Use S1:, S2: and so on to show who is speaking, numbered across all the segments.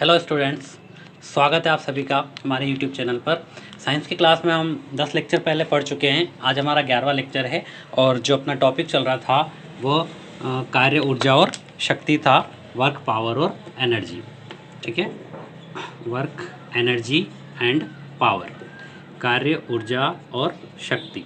S1: Hello students, स्वागत है आप सभी का हमारे यूट्यूब चैनल पर। साइंस की क्लास में हम 10 लेक्चर पहले पढ़ चुके हैं। आज हमारा 11वां लेक्चर है और जो अपना टॉपिक चल रहा था वो कार्य, ऊर्जा और शक्ति था। वर्क, पावर और एनर्जी। ठीक है, वर्क, एनर्जी एंड पावर, कार्य, ऊर्जा और शक्ति।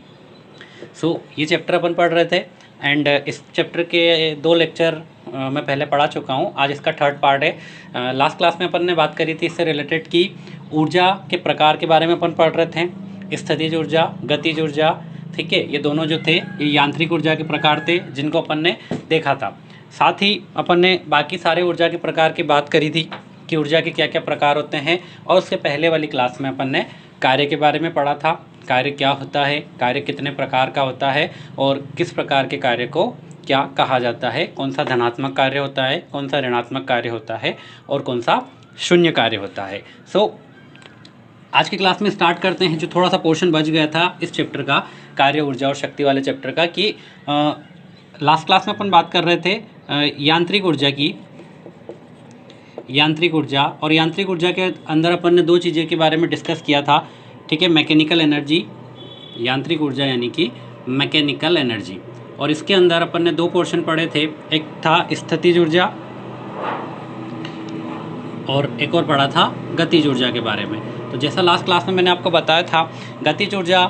S1: ये चैप्टर अपन पढ़ रहे थे एंड इस चैप्टर के 2 लेक्चर मैं पहले पढ़ा चुका हूँ। आज इसका थर्ड पार्ट है। लास्ट क्लास में अपन ने बात करी थी इससे रिलेटेड की ऊर्जा के प्रकार के बारे में अपन पढ़ रहे थे। स्थितिज ऊर्जा, गतिज ऊर्जा, ठीक है, ये दोनों जो थे ये यांत्रिक ऊर्जा के प्रकार थे जिनको अपन ने देखा था। साथ ही अपन ने बाकी सारे ऊर्जा के प्रकार की बात करी थी कि ऊर्जा के क्या क्या प्रकार होते हैं। और उसके पहले वाली क्लास में अपन ने कार्य के बारे में पढ़ा था। कार्य क्या होता है, कार्य कितने प्रकार का होता है और किस प्रकार के कार्य को क्या कहा जाता है, कौन सा धनात्मक कार्य होता है, कौन सा ऋणात्मक कार्य होता है और कौन सा शून्य कार्य होता है। आज की क्लास में स्टार्ट करते हैं। जो थोड़ा सा पोर्शन बच गया था इस चैप्टर का, कार्य, ऊर्जा और शक्ति वाले चैप्टर का, कि लास्ट क्लास में अपन बात कर रहे थे यांत्रिक ऊर्जा की। यांत्रिक ऊर्जा, और यांत्रिक ऊर्जा के अंदर अपन ने 2 चीज़ें के बारे में डिस्कस किया था। ठीक है, मैकेनिकल एनर्जी, यांत्रिक ऊर्जा यानी कि मैकेनिकल एनर्जी। और इसके अंदर अपन ने 2 पोर्शन पढ़े थे, एक था स्थितिज ऊर्जा और एक और पढ़ा था गतिज ऊर्जा के बारे में। तो जैसा लास्ट क्लास में मैंने आपको बताया था, गतिज ऊर्जा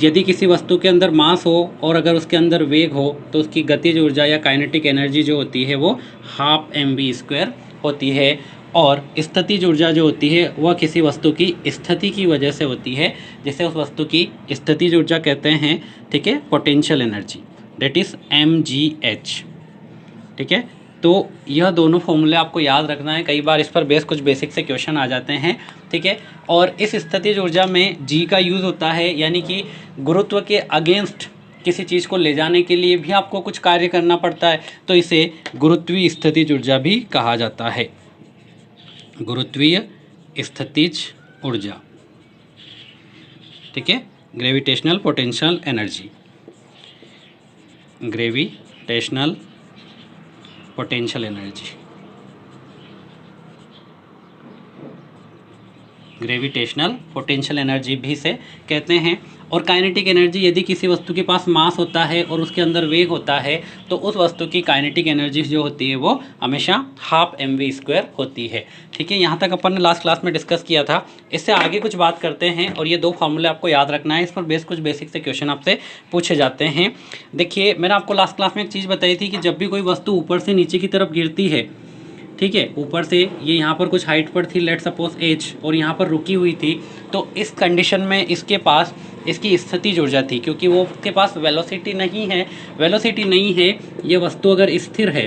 S1: यदि किसी वस्तु के अंदर मास हो और अगर उसके अंदर वेग हो तो उसकी गतिज ऊर्जा या काइनेटिक एनर्जी जो होती है वो 12 mv² होती है। और स्थितिज ऊर्जा जो होती है वह किसी वस्तु की स्थिति की वजह से होती है, जिसे उस वस्तु की स्थितिज ऊर्जा कहते हैं। ठीक है, potential energy, that is mgh। ठीक है, तो यह दोनों फॉर्मूले आपको याद रखना है। कई बार इस पर कुछ बेसिक से क्वेश्चन आ जाते हैं। ठीक है, और इस स्थितिज ऊर्जा में g का यूज़ होता है, यानी कि गुरुत्व के अगेंस्ट किसी चीज़ को ले जाने के लिए भी आपको कुछ कार्य करना पड़ता है, तो इसे गुरुत्वीय स्थितिज ऊर्जा भी कहा जाता है। गुरुत्वीय स्थितिज ऊर्जा, ठीक है, gravitational potential energy, gravitational potential energy, gravitational potential energy भी से कहते हैं। और काइनेटिक एनर्जी, यदि किसी वस्तु के पास मास होता है और उसके अंदर वेग होता है तो उस वस्तु की काइनेटिक एनर्जी जो होती है वो हमेशा 12 mv² होती है। ठीक है, यहाँ तक अपन ने लास्ट क्लास में डिस्कस किया था। इससे आगे कुछ बात करते हैं और ये 2 फार्मूले आपको याद रखना है। इस पर कुछ बेसिक से क्वेश्चन आपसे पूछे जाते हैं। देखिए, मैंने आपको लास्ट क्लास में एक चीज़ बताई थी कि जब भी कोई वस्तु ऊपर से नीचे की तरफ गिरती है, ठीक है, ऊपर से ये यहाँ पर कुछ हाइट पर थी, लेट सपोज h, और यहाँ पर रुकी हुई थी, तो इस कंडीशन में इसके पास इसकी स्थितिज ऊर्जा थी, क्योंकि वो के पास वेलोसिटी नहीं है। वेलोसिटी नहीं है, ये वस्तु अगर स्थिर है,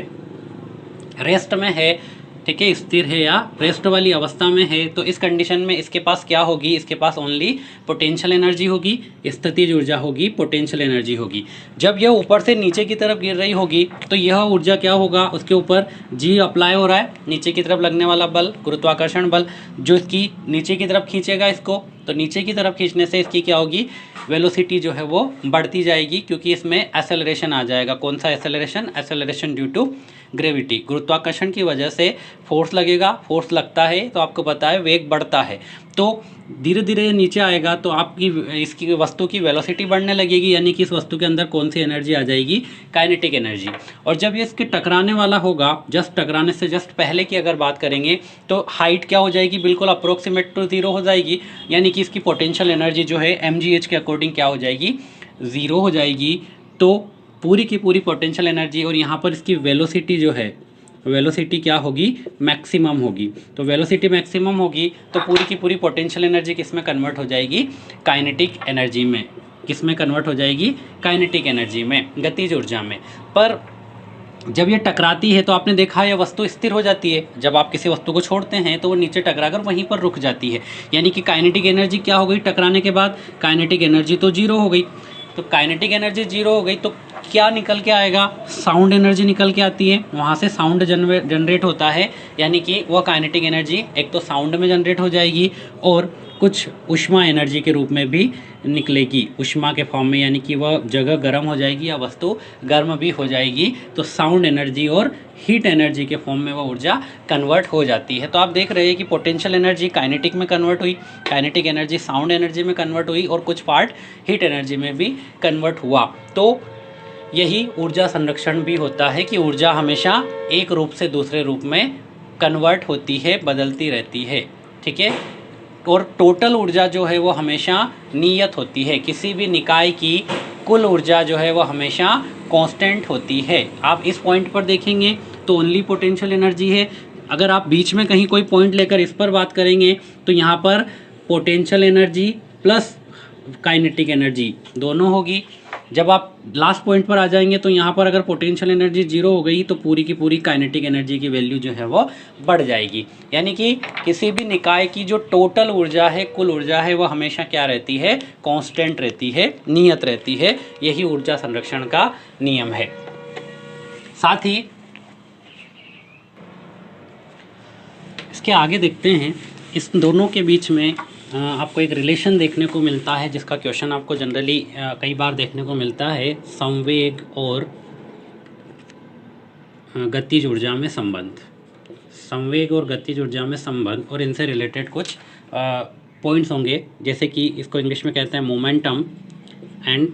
S1: रेस्ट में है, ठीक है, स्थिर है या रेस्ट वाली अवस्था में है, तो इस कंडीशन में इसके पास क्या होगी, इसके पास ओनली पोटेंशियल एनर्जी होगी, स्थितिज ऊर्जा होगी, पोटेंशियल एनर्जी होगी। जब यह ऊपर से नीचे की तरफ गिर रही होगी तो यह ऊर्जा क्या होगा, उसके ऊपर जी अप्लाई हो रहा है, नीचे की तरफ लगने वाला बल, गुरुत्वाकर्षण बल, जो इसकी नीचे की तरफ खींचेगा इसको, तो नीचे की तरफ खींचने से इसकी क्या होगी, वेलोसिटी जो है वो बढ़ती जाएगी, क्योंकि इसमें एक्सेलरेशन आ जाएगा। कौन सा acceleration? Acceleration due to gravity, गुरुत्वाकर्षण की वजह से फोर्स लगेगा। फोर्स लगता है तो आपको पता है वेग बढ़ता है, तो धीरे धीरे नीचे आएगा तो आपकी इसकी वस्तु की वेलोसिटी बढ़ने लगेगी, यानी कि इस वस्तु के अंदर कौन सी एनर्जी आ जाएगी, काइनेटिक एनर्जी। और जब ये इसके टकराने वाला होगा, जस्ट टकराने से जस्ट पहले की अगर बात करेंगे तो हाइट क्या हो जाएगी, बिल्कुल अप्रोक्सीमेट टू 0 हो जाएगी, यानी कि इसकी पोटेंशियल एनर्जी जो है mgh के अकॉर्डिंग क्या हो जाएगी, 0 हो जाएगी। तो पूरी की पूरी पोटेंशियल एनर्जी और यहाँ पर इसकी वेलोसिटी जो है, वेलोसिटी क्या होगी, मैक्सिमम होगी। तो वेलोसिटी मैक्सिमम होगी तो पूरी की पूरी पोटेंशियल एनर्जी किस में कन्वर्ट हो जाएगी, काइनेटिक एनर्जी में। किस में कन्वर्ट हो जाएगी, काइनेटिक एनर्जी में, गतिज ऊर्जा में। पर जब ये टकराती है तो आपने देखा यह वस्तु स्थिर हो जाती है। जब आप किसी वस्तु को छोड़ते हैं तो वो नीचे टकराकर वहीं पर रुक जाती है, यानी कि काइनेटिक एनर्जी क्या हो गई, टकराने के बाद काइनेटिक एनर्जी तो 0 हो गई। तो काइनेटिक एनर्जी 0 हो गई तो क्या निकल के आएगा, साउंड एनर्जी निकल के आती है, वहाँ से साउंड जनरेट होता है, यानी कि वह काइनेटिक एनर्जी एक तो साउंड में जनरेट हो जाएगी और कुछ ऊष्मा एनर्जी के रूप में भी निकलेगी, ऊष्मा के फॉर्म में, यानी कि वह जगह गर्म हो जाएगी या वस्तु गर्म भी हो जाएगी, तो साउंड एनर्जी और हीट एनर्जी के फॉर्म में वह ऊर्जा कन्वर्ट हो जाती है। तो आप देख रहे हैं कि पोटेंशियल एनर्जी काइनेटिक में कन्वर्ट हुई, काइनेटिक एनर्जी साउंड एनर्जी में कन्वर्ट हुई और कुछ पार्ट हीट एनर्जी में भी कन्वर्ट हुआ। तो यही ऊर्जा संरक्षण भी होता है कि ऊर्जा हमेशा एक रूप से दूसरे रूप में कन्वर्ट होती है, बदलती रहती है, ठीक है। और टोटल ऊर्जा जो है वो हमेशा नियत होती है, किसी भी निकाय की कुल ऊर्जा जो है वो हमेशा कांस्टेंट होती है। आप इस पॉइंट पर देखेंगे तो ओनली पोटेंशियल एनर्जी है, अगर आप बीच में कहीं कोई पॉइंट लेकर इस पर बात करेंगे तो यहाँ पर potential energy plus kinetic energy दोनों होगी। जब आप लास्ट पॉइंट पर आ जाएंगे तो यहाँ पर अगर पोटेंशियल एनर्जी 0 हो गई तो पूरी की पूरी काइनेटिक एनर्जी की वैल्यू जो है वो बढ़ जाएगी। यानी कि किसी भी निकाय की जो टोटल ऊर्जा है, कुल ऊर्जा है, वो हमेशा क्या रहती है, कांस्टेंट रहती है, नियत रहती है। यही ऊर्जा संरक्षण का नियम है। साथ ही इसके आगे देखते हैं, इस दोनों के बीच में आपको एक रिलेशन देखने को मिलता है जिसका क्वेश्चन आपको जनरली कई बार देखने को मिलता है, संवेग और गतिज ऊर्जा में संबंध। संवेग और गतिज ऊर्जा में संबंध और इनसे रिलेटेड कुछ पॉइंट्स होंगे, जैसे कि इसको इंग्लिश में कहते हैं momentum and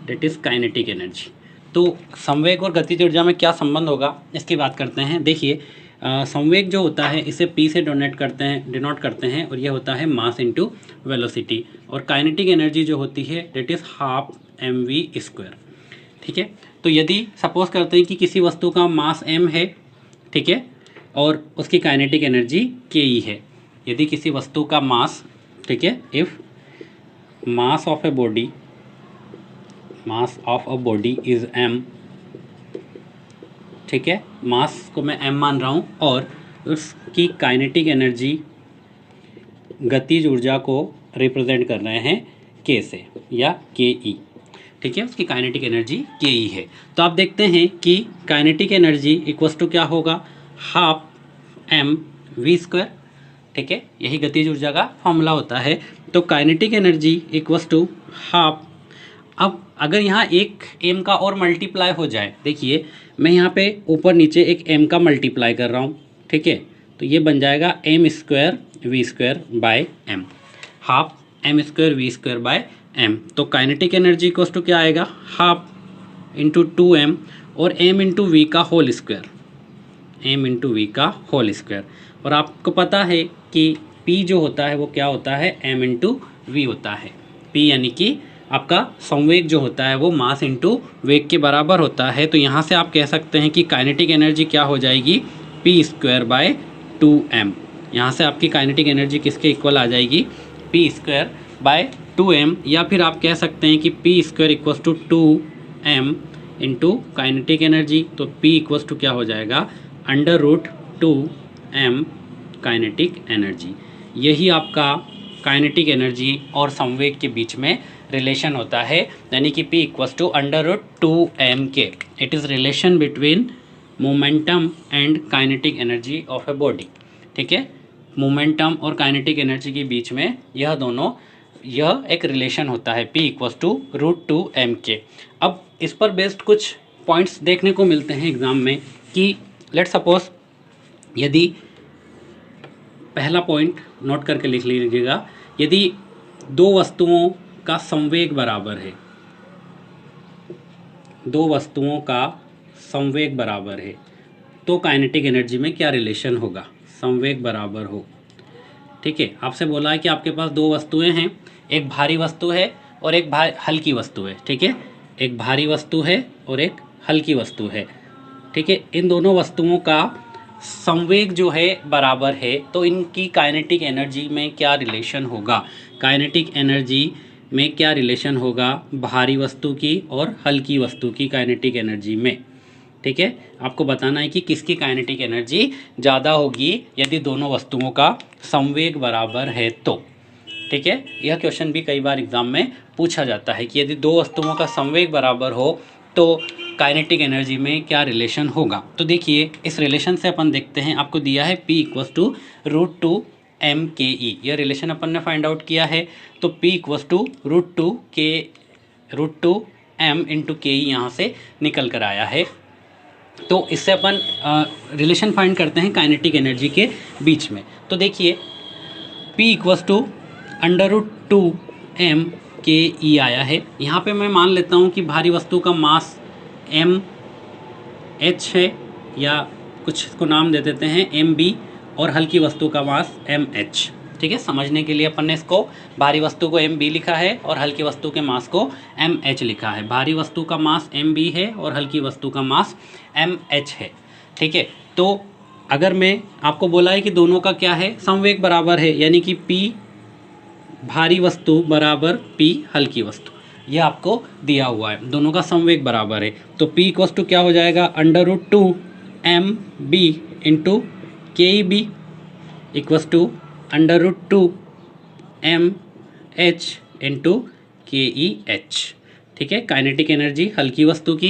S1: that is kinetic energy. तो संवेग और गतिज ऊर्जा में क्या संबंध होगा इसकी बात करते हैं। देखिए, संवेग जो होता है इसे P से डिनोट करते हैं और यह होता है मास इनटू वेलोसिटी। और काइनेटिक एनर्जी जो होती है दैट इज़ हाफ mv², ठीक है। तो यदि सपोज करते हैं कि किसी वस्तु का मास m है, ठीक है, और उसकी काइनेटिक एनर्जी ke है। यदि किसी वस्तु का मास, ठीक है, if mass of a body is m, ठीक है, मास को मैं m मान रहा हूँ और उसकी काइनेटिक एनर्जी गतिज ऊर्जा को रिप्रेजेंट कर रहे हैं k से या ke, ठीक है, उसकी काइनेटिक एनर्जी ke है। तो आप देखते हैं कि काइनेटिक एनर्जी इक्वल्स टू क्या होगा, हाफ mv², ठीक है, यही गतिज ऊर्जा का फॉर्मूला होता है। तो kinetic energy equals to half, अब अगर यहाँ एक m का और मल्टीप्लाई हो जाए, देखिए मैं यहाँ पे ऊपर नीचे एक m का मल्टीप्लाई कर रहा हूँ, ठीक है, तो ये बन जाएगा m²v²/m, हाफ m²v²/m। तो काइनेटिक एनर्जी इक्वल्स टू क्या आएगा, हाफ इंटू 2m और m इंटू वी का होल स्क्वायर, और आपको पता है कि p जो होता है वो क्या होता है, m इंटू वी होता है। p यानी कि आपका संवेग जो होता है वो मास इंटू वेग के बराबर होता है। तो यहाँ से आप कह सकते हैं कि काइनेटिक एनर्जी क्या हो जाएगी, p²/2m। यहाँ से आपकी काइनेटिक एनर्जी किसके इक्वल आ जाएगी, p²/2m, या फिर आप कह सकते हैं कि p² equals to 2m into kinetic energy. तो p इक्वल्स टू क्या हो जाएगा, √2m काइनेटिक एनर्जी। यही आपका काइनेटिक एनर्जी और संवेग के बीच में रिलेशन होता है, यानी कि P equals to √2mk। It is relation between momentum and kinetic energy of a body, ठीक है। मोमेंटम और काइनेटिक एनर्जी के बीच में यह एक रिलेशन होता है, P इक्वल्स टू √2mk। अब इस पर बेस्ड कुछ पॉइंट्स देखने को मिलते हैं एग्ज़ाम में कि लेट सपोज, यदि पहला पॉइंट नोट करके लिख लीजिएगा, यदि दो वस्तुओं का संवेग बराबर है, तो काइनेटिक एनर्जी में क्या रिलेशन होगा, संवेग बराबर हो, ठीक है। आपसे बोला है कि आपके पास दो वस्तुएं हैं, एक भारी वस्तु है और एक हल्की वस्तु है, ठीक है, एक भारी वस्तु है और एक हल्की वस्तु है, ठीक है। इन दोनों वस्तुओं का संवेग जो है बराबर है, तो इनकी काइनेटिक एनर्जी में क्या रिलेशन होगा, काइनेटिक एनर्जी में क्या रिलेशन होगा भारी वस्तु की और हल्की वस्तु की काइनेटिक एनर्जी में, ठीक है। आपको बताना है कि किसकी काइनेटिक एनर्जी ज़्यादा होगी यदि दोनों वस्तुओं का संवेग बराबर है तो, ठीक है। यह क्वेश्चन भी कई बार एग्जाम में पूछा जाता है कि यदि दो वस्तुओं का संवेग बराबर हो तो काइनेटिक एनर्जी में क्या रिलेशन होगा। तो देखिए, इस रिलेशन से अपन देखते हैं, आपको दिया है P इक्वल्स टू √2 MKE, यह रिलेशन अपन ने फाइंड आउट किया है। तो P equals to √2 m × KE यहाँ से निकल कर आया है। तो इससे अपन रिलेशन फाइंड करते हैं काइनेटिक एनर्जी के बीच में। तो देखिए P इक्वल्स टू √2 MKE आया है। यहाँ पे मैं मान लेता हूँ कि भारी वस्तु का मास mH है, या कुछ को नाम दे देते हैं mB, और हल्की वस्तु का मास mH। ठीक है, समझने के लिए अपन ने इसको भारी वस्तु को mB लिखा है और हल्की वस्तु के मास को mH लिखा है। भारी वस्तु का मास mB है और हल्की वस्तु का मास mH है। ठीक है, तो अगर मैं आपको बोला है कि दोनों का क्या है, समवेग बराबर है, यानी कि P भारी वस्तु बराबर P हल्की वस्तु, यह आपको दिया हुआ है, दोनों का समवेग बराबर है। तो P इक्वल्स टू क्या हो जाएगा, √2 MB × KEB equals to √2 MH × KEH। ठीक है, काइनेटिक एनर्जी हल्की वस्तु की,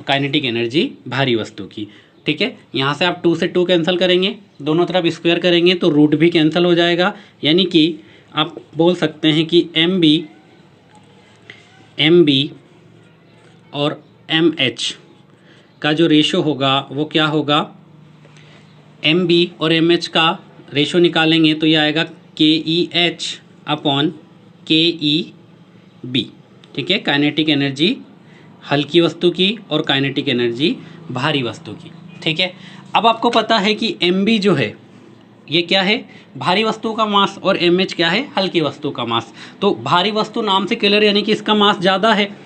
S1: काइनेटिक एनर्जी भारी वस्तु की। ठीक है, यहाँ से आप 2 से 2 कैंसिल करेंगे, दोनों तरफ स्क्वायर करेंगे तो रूट भी कैंसिल हो जाएगा, यानी कि आप बोल सकते हैं कि MB और MH का जो रेशो होगा वो क्या होगा, MB और MH का रेशो निकालेंगे तो ये आएगा KEH अपॉन KEB। ठीक है, काइनेटिक एनर्जी हल्की वस्तु की और काइनेटिक एनर्जी भारी वस्तु की। ठीक है, अब आपको पता है कि MB जो है ये क्या है, भारी वस्तु का मास, और MH क्या है, हल्की वस्तु का मास। तो भारी वस्तु नाम से क्लियर, यानी कि इसका मास ज़्यादा है,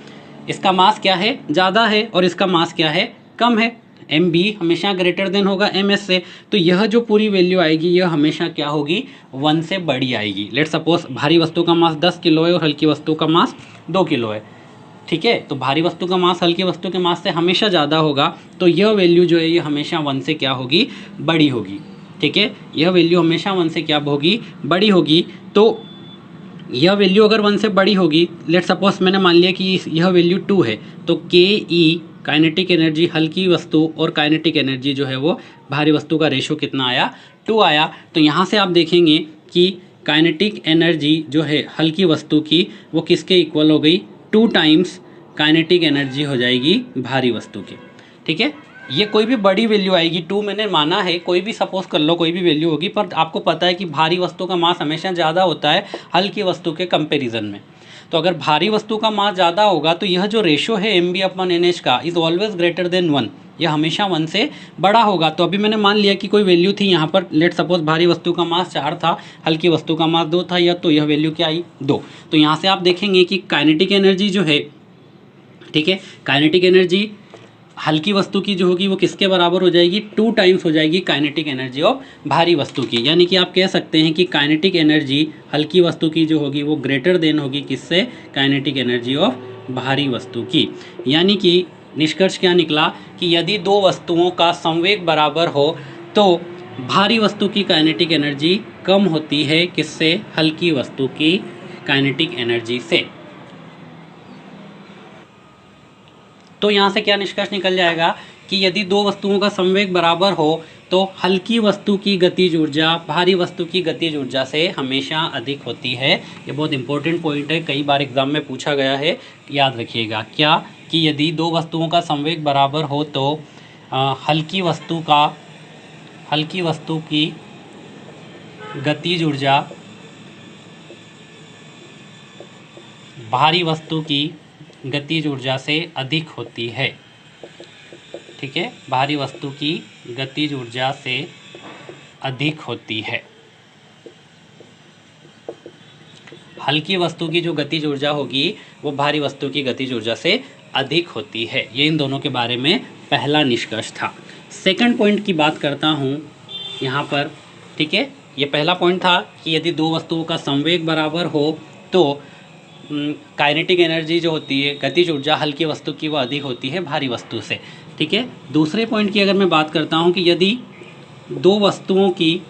S1: इसका मास क्या है, ज़्यादा है, और इसका मास क्या है, कम है। MB हमेशा ग्रेटर देन होगा MS से, तो यह जो पूरी वैल्यू आएगी यह हमेशा क्या होगी, 1 से बड़ी आएगी। लेट सपोज भारी वस्तु का मास 10 किलो है और हल्की वस्तु का मास 2 किलो है। ठीक है, तो भारी वस्तु का मास हल्की वस्तु के मास से हमेशा ज़्यादा होगा, तो यह वैल्यू जो है ये हमेशा 1 से क्या होगी, बड़ी होगी। ठीक है, यह वैल्यू हमेशा 1 से क्या होगी, बड़ी होगी। तो यह वैल्यू अगर 1 से बड़ी होगी, लेट सपोज मैंने मान लिया कि यह वैल्यू 2 है, तो KE काइनेटिक एनर्जी हल्की वस्तु और काइनेटिक एनर्जी जो है वो भारी वस्तु का रेशो कितना आया, 2 आया। तो यहाँ से आप देखेंगे कि काइनेटिक एनर्जी जो है हल्की वस्तु की वो किसके इक्वल हो गई, 2 टाइम्स काइनेटिक एनर्जी हो जाएगी भारी वस्तु की। ठीक है, ये कोई भी बड़ी वैल्यू आएगी, 2 मैंने माना है, कोई भी सपोज कर लो कोई भी वैल्यू होगी, पर आपको पता है कि भारी वस्तु का मास हमेशा ज़्यादा होता है हल्की वस्तु के कंपैरिजन में। तो अगर भारी वस्तु का मास ज़्यादा होगा तो यह जो रेशो है MB अपॉन NH का इज़ ऑलवेज ग्रेटर देन 1, यह हमेशा 1 से बड़ा होगा। तो अभी मैंने मान लिया कि कोई वैल्यू थी यहाँ पर, लेट सपोज भारी वस्तु का मास 4 था, हल्की वस्तु का मास 2 था, या तो यह वैल्यू क्या आई, 2। तो यहाँ से आप देखेंगे कि काइनेटिक एनर्जी जो है, ठीक है, काइनेटिक एनर्जी हल्की वस्तु की जो होगी वो किसके बराबर हो जाएगी, 2 टाइम्स हो जाएगी काइनेटिक एनर्जी ऑफ भारी वस्तु की। यानी कि आप कह सकते हैं कि काइनेटिक एनर्जी हल्की वस्तु की जो होगी वो ग्रेटर देन होगी किससे, काइनेटिक एनर्जी ऑफ भारी वस्तु की। यानी कि निष्कर्ष क्या निकला कि यदि 2 वस्तुओं का संवेग बराबर हो तो भारी वस्तु की काइनेटिक एनर्जी कम होती है किससे, हल्की वस्तु की काइनेटिक एनर्जी से। तो यहाँ से क्या निष्कर्ष निकल जाएगा कि यदि 2 वस्तुओं का संवेग बराबर हो तो हल्की वस्तु की गतिज ऊर्जा भारी वस्तु की गतिज ऊर्जा से हमेशा अधिक होती है। ये बहुत इंपॉर्टेंट पॉइंट है, कई बार एग्जाम में पूछा गया है, याद रखिएगा। क्या कि यदि 2 वस्तुओं का संवेग बराबर हो तो हल्की वस्तु की गतिज ऊर्जा भारी वस्तु की गतिज ऊर्जा से अधिक होती है। ठीक है, भारी वस्तु की गतिज ऊर्जा से अधिक होती है। हल्की वस्तु की जो गतिज ऊर्जा होगी वो भारी वस्तु की गतिज ऊर्जा से अधिक होती है। ये इन दोनों के बारे में पहला निष्कर्ष था। सेकंड पॉइंट की बात करता हूँ यहाँ पर। ठीक है, ये पहला पॉइंट था कि यदि 2 वस्तुओं का संवेग बराबर हो तो काइनेटिक एनर्जी जो होती है गतिज ऊर्जा हल्की वस्तु की वो अधिक होती है भारी वस्तु से। ठीक है, दूसरे पॉइंट की अगर मैं बात करता हूँ कि यदि 2 वस्तुओं की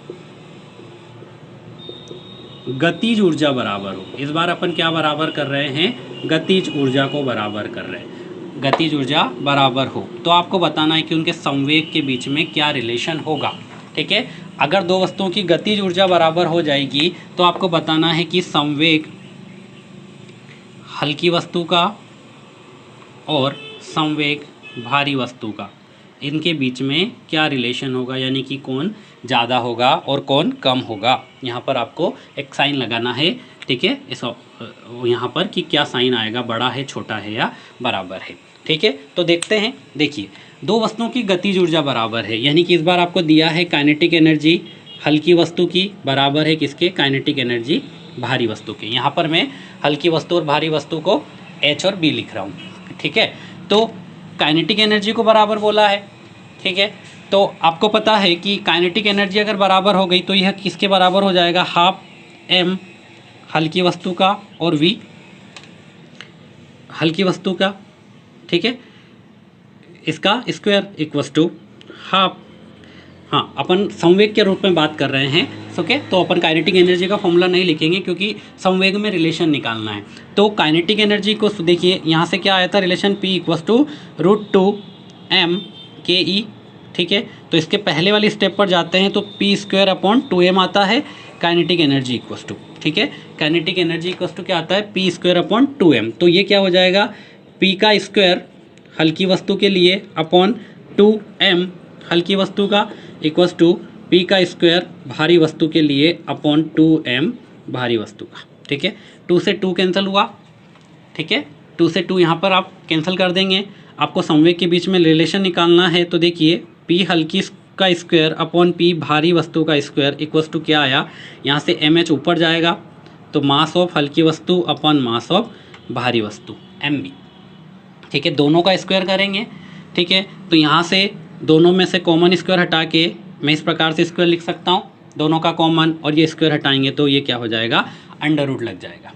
S1: गतिज ऊर्जा बराबर हो, इस बार अपन क्या बराबर कर रहे हैं, गतिज ऊर्जा को बराबर कर रहे हैं। गतिज ऊर्जा बराबर हो तो आपको बताना है कि उनके संवेग के बीच में क्या रिलेशन होगा। ठीक है। अगर दो वस्तुओं की गतिज ऊर्जा बराबर हो जाएगी तो आपको बताना है कि संवेग हल्की वस्तु का और संवेग भारी वस्तु का, इनके बीच में क्या रिलेशन होगा, यानी कि कौन ज़्यादा होगा और कौन कम होगा। यहाँ पर आपको एक साइन लगाना है, ठीक है, इस यहाँ पर कि क्या साइन आएगा, बड़ा है, छोटा है या बराबर है, ठीक है। तो देखते हैं, देखिए दो वस्तुओं की गतिज ऊर्जा बराबर है, यानी कि इस बार आपको दिया है काइनेटिक एनर्जी हल्की वस्तु की बराबर है किसके, काइनेटिक एनर्जी भारी वस्तु के। यहाँ पर मैं हल्की वस्तु और भारी वस्तु को H और B लिख रहा हूँ, ठीक है। तो काइनेटिक एनर्जी को बराबर बोला है, ठीक है। तो आपको पता है कि काइनेटिक एनर्जी अगर बराबर हो गई तो यह किसके बराबर हो जाएगा, हाफ m हल्की वस्तु का और v हल्की वस्तु का, ठीक है, इसका स्क्वायर इक्वस टू हाफ। हाँ, अपन संवेग के रूप में बात कर रहे हैं, ओके। तो अपन काइनेटिक एनर्जी का फॉर्मूला नहीं लिखेंगे क्योंकि संवेग में रिलेशन निकालना है। तो काइनेटिक एनर्जी को देखिए यहाँ से क्या आया था, relation P equals to √2m ke, ठीक है। तो इसके पहले वाली स्टेप पर जाते हैं तो P²/2m आता है काइनेटिक एनर्जी इक्वस टू, ठीक है। काइनेटिक एनर्जी इक्वस टू क्या आता है, P²/2m। तो ये क्या हो जाएगा, P का स्क्वायर हल्की वस्तु के लिए अपॉन 2m हल्की वस्तु का इक्वस टू P का स्क्वायर भारी वस्तु के लिए अपॉन 2m भारी वस्तु का, ठीक है। 2 से 2 कैंसिल हुआ, ठीक है, 2 से 2 यहाँ पर आप कैंसिल कर देंगे। आपको संवेग के बीच में रिलेशन निकालना है, तो देखिए P हल्की का स्क्वायर अपॉन P भारी वस्तु का स्क्वायर इक्वस टू क्या आया, यहाँ से mh ऊपर जाएगा तो मास ऑफ हल्की वस्तु अपॉन मास ऑफ भारी वस्तु mb, ठीक है। दोनों का स्क्वायर करेंगे, ठीक है। तो यहाँ से दोनों में से कॉमन स्क्वायर हटा के मैं इस प्रकार से स्क्वायर लिख सकता हूँ, दोनों का कॉमन, और ये स्क्वायर हटाएंगे तो ये क्या हो जाएगा, अंडर रूट लग जाएगा।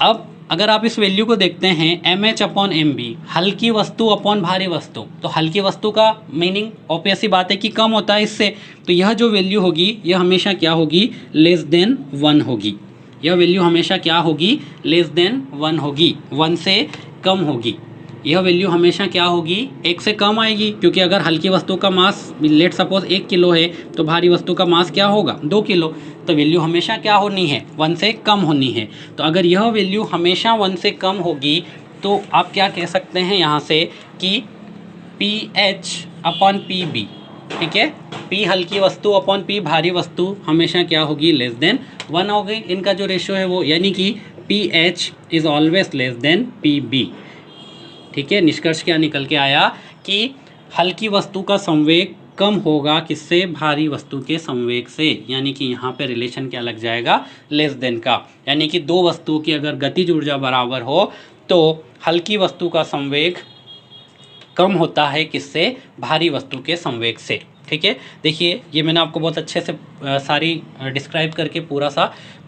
S1: अब अगर आप इस वैल्यू को देखते हैं mh/mb हल्की वस्तु अपॉन भारी वस्तु, तो हल्की वस्तु का मीनिंग ऑब्वियस सी बात है कि कम होता है इससे, तो यह जो वैल्यू होगी यह हमेशा क्या होगी, लेस देन 1 होगी। यह वैल्यू हमेशा क्या होगी, लेस देन 1 होगी, 1 से कम होगी। यह वैल्यू हमेशा क्या होगी, 1 से कम आएगी, क्योंकि अगर हल्की वस्तु का मास लेट सपोज 1 किलो है तो भारी वस्तु का मास क्या होगा, 2 किलो। तो वैल्यू हमेशा क्या होनी है, 1 से कम होनी है। तो अगर यह वैल्यू हमेशा 1 से कम होगी तो आप क्या कह सकते हैं यहाँ से कि PH/PB, ठीक है, P हल्की वस्तु अपॉन P भारी वस्तु हमेशा क्या होगी, लेस देन 1 होगी। इनका जो रेशियो है वो, यानी कि PH is always less than PB, ठीक है। निष्कर्ष क्या निकल के आया कि हल्की वस्तु का संवेग कम होगा किससे, भारी वस्तु के संवेग से, यानी कि यहाँ पे रिलेशन क्या लग जाएगा, लेस देन का। यानी कि दो वस्तुओं की अगर गतिज ऊर्जा बराबर हो तो हल्की वस्तु का संवेग कम होता है किससे, भारी वस्तु के संवेग से, ठीक है। देखिए ये मैंने आपको बहुत अच्छे से सारी डिस्क्राइब करके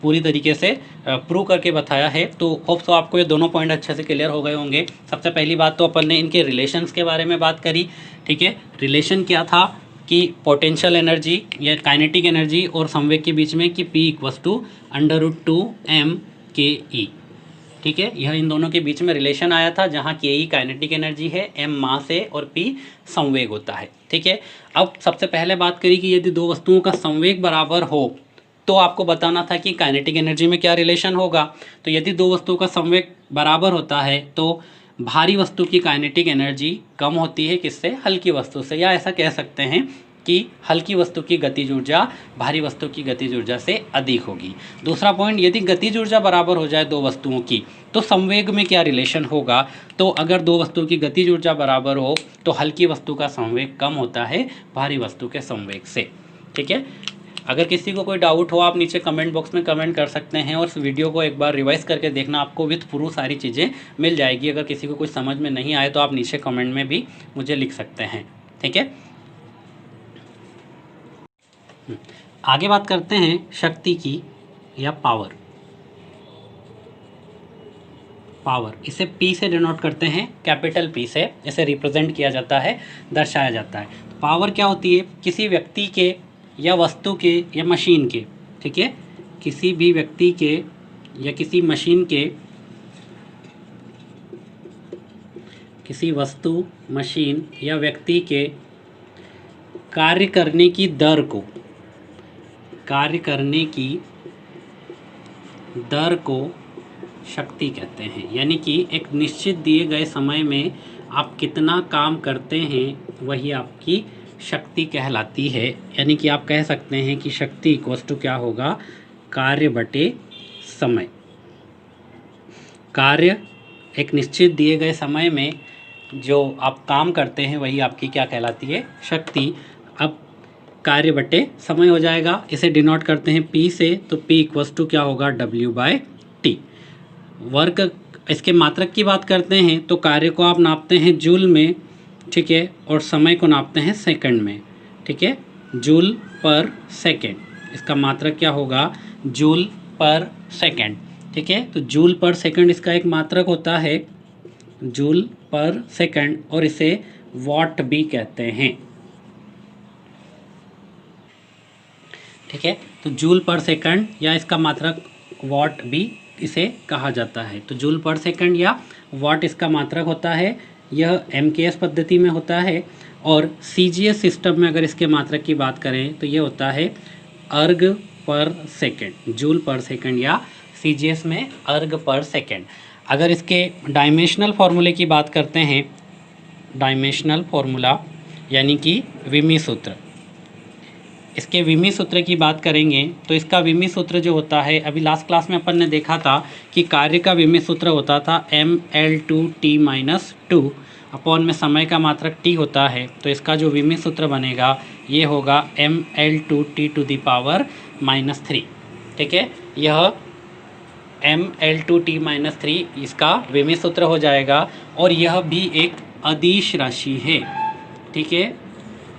S1: पूरी तरीके से प्रूव करके बताया है। तो होप सो आपको ये दोनों पॉइंट अच्छे से क्लियर हो गए होंगे। सबसे पहली बात तो अपन ने इनके रिलेशंस के बारे में बात करी, ठीक है। रिलेशन क्या था कि पोटेंशियल एनर्जी या काइनेटिक एनर्जी और संवेग के बीच में कि P = √2m ke, ठीक है। यह इन दोनों के बीच में रिलेशन आया था, जहाँ के ई काइनेटिक एनर्जी है, m मास है और P संवेग होता है, ठीक है। अब सबसे पहले बात करी कि यदि दो वस्तुओं का संवेग बराबर हो तो आपको बताना था कि काइनेटिक एनर्जी में क्या रिलेशन होगा। तो यदि दो वस्तुओं का संवेग बराबर होता है तो भारी वस्तु की काइनेटिक एनर्जी कम होती है किससे, हल्की वस्तु से, या ऐसा कह सकते हैं कि हल्की वस्तु की गतिज ऊर्जा भारी वस्तु की गतिज ऊर्जा से अधिक होगी। दूसरा पॉइंट, यदि गतिज ऊर्जा बराबर हो जाए दो वस्तुओं की तो संवेग में क्या रिलेशन होगा। तो अगर दो वस्तुओं की गतिज ऊर्जा बराबर हो तो हल्की वस्तु का संवेग कम होता है भारी वस्तु के संवेग से, ठीक है। अगर किसी को कोई डाउट हो आप नीचे कमेंट बॉक्स में कमेंट कर सकते हैं, और इस वीडियो को एक बार रिवाइज करके देखना, आपको विथ प्रूफ सारी चीज़ें मिल जाएगी। अगर किसी को कुछ समझ में नहीं आए तो आप नीचे कमेंट में भी मुझे लिख सकते हैं, ठीक है। आगे बात करते हैं शक्ति की या पावर। इसे P से डिनोट करते हैं, कैपिटल P से इसे रिप्रेजेंट किया जाता है, दर्शाया जाता है। पावर क्या होती है, किसी व्यक्ति के या वस्तु के या मशीन के, ठीक है, किसी भी व्यक्ति के या किसी मशीन के, किसी वस्तु, मशीन या व्यक्ति के कार्य करने की दर को, कार्य करने की दर को शक्ति कहते हैं। यानी कि एक निश्चित दिए गए समय में आप कितना काम करते हैं वही आपकी शक्ति कहलाती है। यानी कि आप कह सकते हैं कि शक्ति इक्वल्स टू क्या होगा, कार्य बटे समय। कार्य एक निश्चित दिए गए समय में जो आप काम करते हैं वही आपकी क्या कहलाती है, शक्ति। अब कार्य बटे समय हो जाएगा, इसे डिनोट करते हैं P से, तो P इक्वल्स टू क्या होगा, W/T। वर्क, इसके मात्रक की बात करते हैं तो कार्य को आप नापते हैं जूल में, ठीक है, और समय को नापते हैं सेकंड में, ठीक है, जूल पर सेकंड। इसका मात्रक क्या होगा, जूल पर सेकंड, ठीक है। तो जूल पर सेकंड इसका एक मात्रक होता है, जूल पर सेकंड, और इसे वॉट भी कहते हैं, ठीक है। तो जूल पर सेकंड या इसका मात्रक वॉट भी इसे कहा जाता है। तो जूल पर सेकंड या वॉट इसका मात्रक होता है। यह MKS पद्धति में होता है, और CGS सिस्टम में अगर इसके मात्रक की बात करें तो ये होता है अर्ग पर सेकंड, जूल पर सेकंड, या CGS में अर्ग पर सेकंड। अगर इसके डायमेंशनल फॉर्मूले की बात करते हैं, डायमेंशनल फॉर्मूला यानी कि विमी सूत्र, इसके विमी सूत्र की बात करेंगे तो इसका विमी सूत्र जो होता है, अभी लास्ट क्लास में अपन ने देखा था कि कार्य का विमी सूत्र होता था mL2T-2 अपॉन में समय का मात्रक T होता है। तो इसका जो विमी सूत्र बनेगा ये होगा mL2T⁻⁻3, ठीक है। यह mL2T-3 इसका विमी सूत्र हो जाएगा, और यह भी एक अदिश राशि है, ठीक है।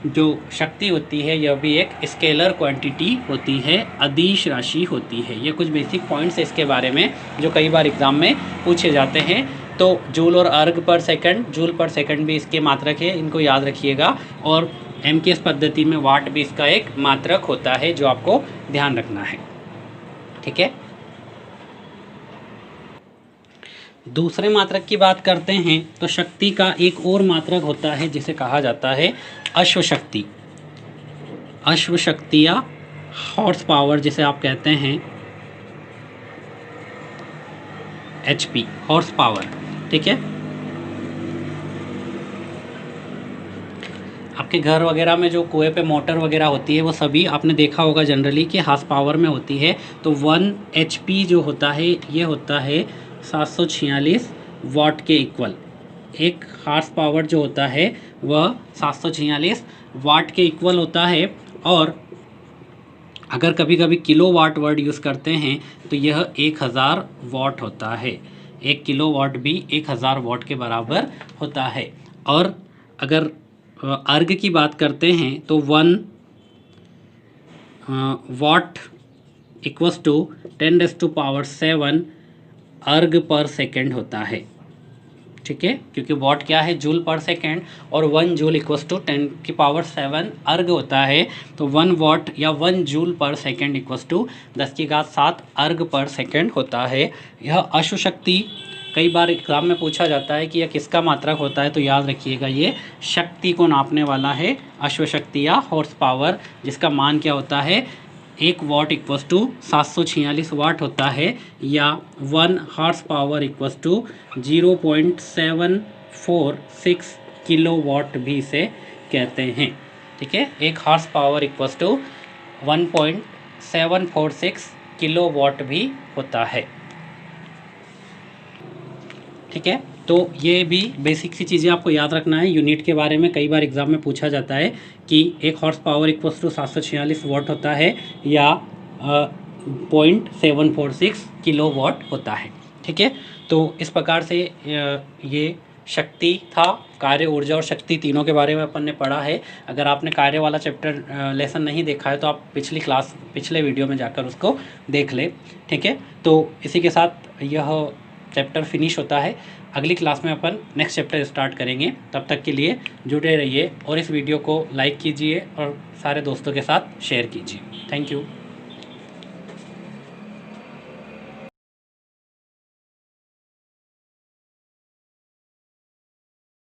S1: जो शक्ति होती है यह भी एक स्केलर क्वांटिटी होती है, अदिश राशि होती है। ये कुछ बेसिक पॉइंट्स है इसके बारे में जो कई बार एग्जाम में पूछे जाते हैं। तो जूल और अर्ग पर सेकंड, जूल पर सेकंड भी इसके मात्रक है, इनको याद रखिएगा। और MKS पद्धति में वाट भी इसका एक मात्रक होता है जो आपको ध्यान रखना है, ठीक है। दूसरे मात्रक की बात करते हैं तो शक्ति का एक और मात्रक होता है जिसे कहा जाता है अश्वशक्ति। अश्वशक्ति या हॉर्स पावर जिसे आप कहते हैं HP, हॉर्स पावर, ठीक है। आपके घर वगैरह में जो कुएं पे मोटर वगैरह होती है वो सभी आपने देखा होगा जनरली कि हॉर्स पावर में होती है। तो 1 HP जो होता है ये होता है 746 वाट के इक्वल। एक हॉर्स पावर जो होता है वह 746 वाट के इक्वल होता है। और अगर कभी कभी किलो वाट वर्ड यूज़ करते हैं तो यह 1000 वाट होता है। 1 किलो वाट भी 1000 वाट के बराबर होता है। और अगर अर्ग की बात करते हैं तो 1 वाट इक्वल्स टू 10⁻⁷ अर्ग पर सेकेंड होता है, ठीक है। क्योंकि वाट क्या है, जूल पर सेकेंड, और 1 जूल इक्वल्स टू 10⁻⁷ अर्ग होता है। तो 1 वाट या 1 जूल पर सेकेंड इक्वल्स टू 10⁻⁷ अर्ग पर सेकेंड होता है। यह अश्वशक्ति कई बार एग्जाम में पूछा जाता है कि यह किसका मात्रक होता है, तो याद रखिएगा ये शक्ति को नापने वाला है, अश्वशक्ति या हॉर्स पावर, जिसका मान क्या होता है 1 वाट इक्वल्स टू 746 वाट होता है, या 1 horse power equals to 0.746 kilowatt भी इसे कहते हैं, ठीक है। 1 horse power equals to 1.746 kilowatt भी होता है, ठीक है। तो ये भी बेसिक सी चीज़ें आपको याद रखना है। यूनिट के बारे में कई बार एग्जाम में पूछा जाता है कि 1 हॉर्स पावर इक्वल्स टू 746 वाट होता है या 0.746 किलो वाट होता है, ठीक है। तो इस प्रकार से ये शक्ति था, कार्य, ऊर्जा और शक्ति तीनों के बारे में अपन ने पढ़ा है। अगर आपने कार्य वाला चैप्टर लेसन नहीं देखा है तो आप पिछले वीडियो में जाकर उसको देख ले, ठीक है। तो इसी के साथ यह चैप्टर फिनिश होता है। अगली क्लास में अपन नेक्स्ट चैप्टर स्टार्ट करेंगे। तब तक के लिए जुड़े रहिए और इस वीडियो को लाइक कीजिए और सारे दोस्तों के साथ शेयर कीजिए। Thank you.